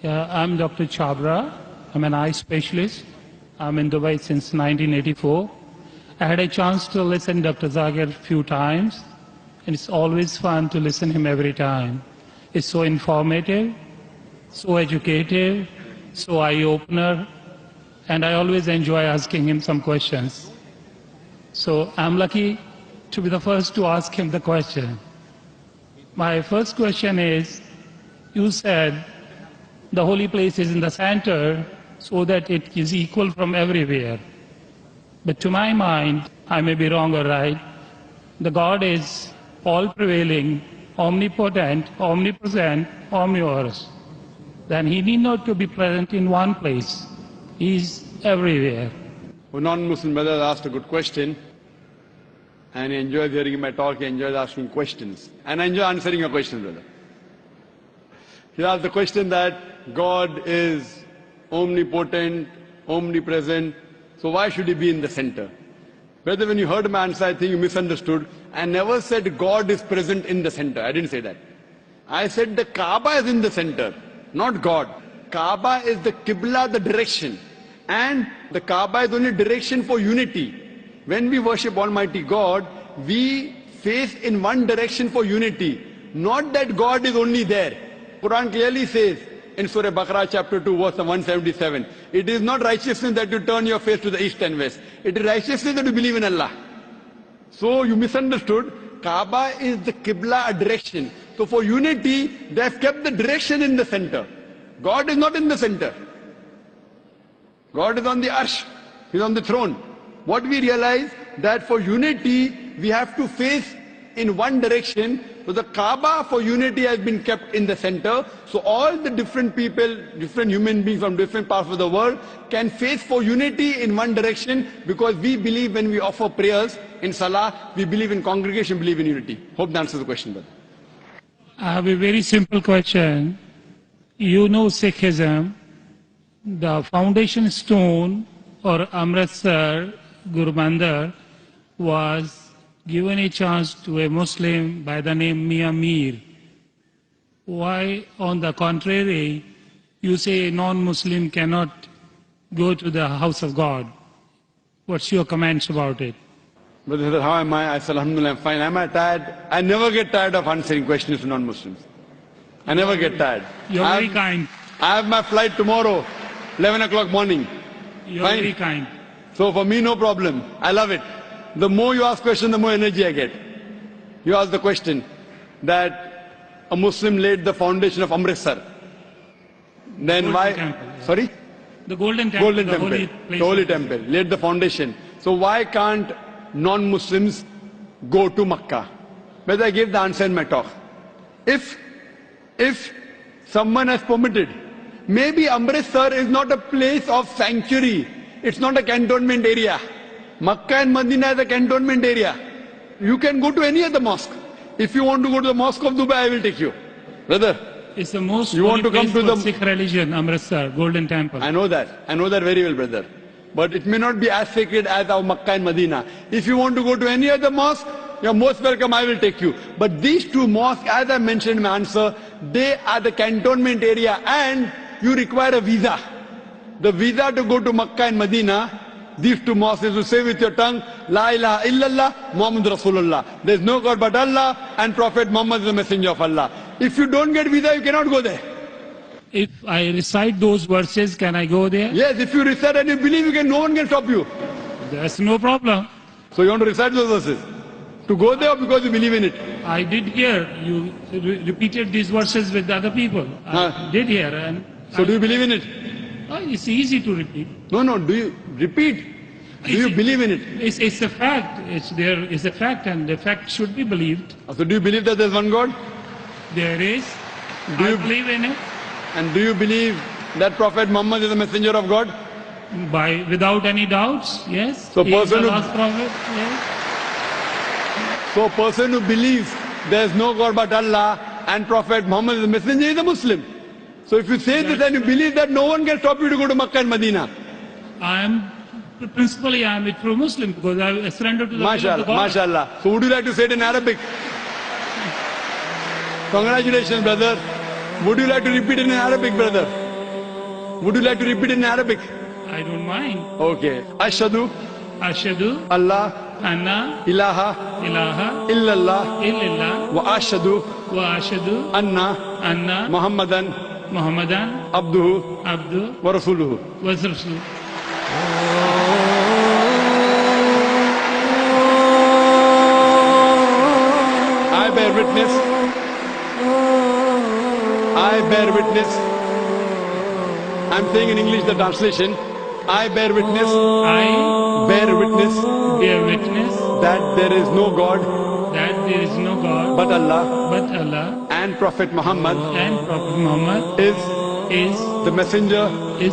I'm Dr. Chabra. I'm an eye specialist. I'm in Dubai since 1984. I had a chance to listen to Dr. Zakir a few times, and it's always fun to listen to him every time. It's so informative, so educative, so eye-opener, and I always enjoy asking him some questions. So I'm lucky to be the first to ask him the question. My first question is, you said the holy place is in the center so that it is equal from everywhere. But to my mind, I may be wrong or right, the God is all-prevailing, omnipotent, omnipresent, omnivorous. Then he need not to be present in one place. He is everywhere. A non-Muslim brother asked a good question, and he enjoys hearing my talk, he enjoys asking questions. And I enjoy answering your questions, brother. He asked the question that God is omnipotent, omnipresent, so why should he be in the center? Brother, when you heard my answer, I think you misunderstood. I never said God is present in the center. I didn't say that. I said the Kaaba is in the center, not God. Kaaba is the Qibla, the direction. And the Kaaba is only direction for unity. When we worship Almighty God, we face in one direction for unity. Not that God is only there. Quran clearly says in Surah Baqarah chapter 2 verse 177, it is not righteousness that you turn your face to the east and west. It is righteousness that you believe in Allah. So you misunderstood. Kaaba is the Qibla, a direction. So for unity, they have kept the direction in the center. God is not in the center. God is on the arsh. He is on the throne. What we realize that for unity, we have to face in one direction. So the Kaaba for unity has been kept in the center. So all the different people, different human beings from different parts of the world can face for unity in one direction, because we believe when we offer prayers in Salah, we believe in congregation, believe in unity. Hope that answers the question, brother. I have a very simple question. You know Sikhism, the foundation stone or Amritsar Guru Mandir was given a chance to a Muslim by the name Mia Mir. Why, on the contrary, you say a non-Muslim cannot go to the house of God? What's your comments about it? Brother, how am I? I said, Alhamdulillah, I'm fine. Am I tired? I never get tired of answering questions to non-Muslims. I never get tired. You're very kind. I have my flight tomorrow, 11 o'clock morning. You're very kind. So for me, no problem. I love it. The more you ask questions, the more energy I get. You ask the question that a Muslim laid the foundation of Amritsar. Then why? Temple, yeah. Sorry? The Golden Temple. Golden Temple. The Holy Temple. Laid the foundation. So why can't non-Muslims go to Makkah? Whether I gave the answer in my talk. If someone has permitted, maybe Amritsar is not a place of sanctuary. It's not a cantonment area. Makkah and Medina is a cantonment area. You can go to any other mosque. If you want to go to the mosque of Dubai, I will take you. Brother, it's the most you want to come to the Sikh religion, Amritsar, Golden Temple. I know that. I know that very well, brother. But it may not be as sacred as our Makkah and Medina. If you want to go to any other mosque, you're most welcome, I will take you. But these two mosques, as I mentioned in my answer, they are the cantonment area and you require a visa. The visa to go to Makkah and Medina, these two mosques, is to say with your tongue, La ilaha illallah, Muhammad Rasulullah. There is no God but Allah, and Prophet Muhammad is the messenger of Allah. If you don't get visa, you cannot go there. If I recite those verses, can I go there? Yes, if you recite and you believe, no one can stop you. There's no problem. So you want to recite those verses? To go there or because you believe in it? I did hear you repeated these verses with other people. I did hear. And so do you believe in it? It's easy to repeat. No, do you repeat? Do you believe in it? It's a fact. It's a fact, and the fact should be believed. So do you believe that there's one God? There is. I believe in it. And do you believe that Prophet Muhammad is the messenger of God? Without any doubts, yes. So he is the last prophet, yes. So a person who believes there is no God but Allah and Prophet Muhammad is the messenger is a Muslim. So if you say this and you believe that, no one can stop you to go to Makkah and Medina. Principally I am a true Muslim because I surrender to the will of the God. MashaAllah. So would you like to say it in Arabic? Congratulations, brother. Would you like to repeat it in Arabic, brother? Would you like to repeat in Arabic? I don't mind. Okay. Ashhadu Ashhadu Allah anna ilaha ilaha illallah illallah wa ashhadu wa ashhadu anna anna Muhammadan Muhammadan abduhu abdu wa rasuluhu. wa rasuluh. I bear witness. I bear witness. I'm saying in English the translation. I bear witness. I Bear witness bear witness that there is no God that there is no God but Allah but Allah and Prophet Muhammad and Prophet Muhammad is is the messenger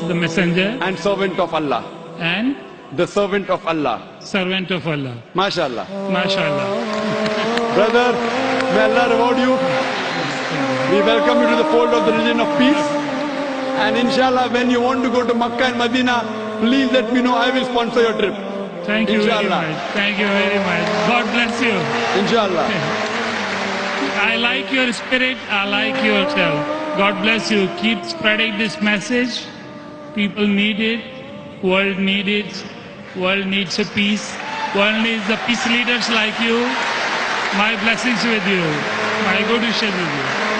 the messenger and servant of Allah. and The servant of Allah. servant of Allah. MashaAllah. MashaAllah. Brother, may Allah reward you. We welcome you to the fold of the religion of peace. And inshallah, when you want to go to Makkah and Medina, please let me know. I will sponsor your trip. Thank you very Inshallah. much. Thank you very much. God bless you. Inshallah. I like your spirit. I like yourself. God bless you. Keep spreading this message. People need it. World needs it. World needs a peace. World needs the peace leaders like you. My blessings with you. My good wishes with you.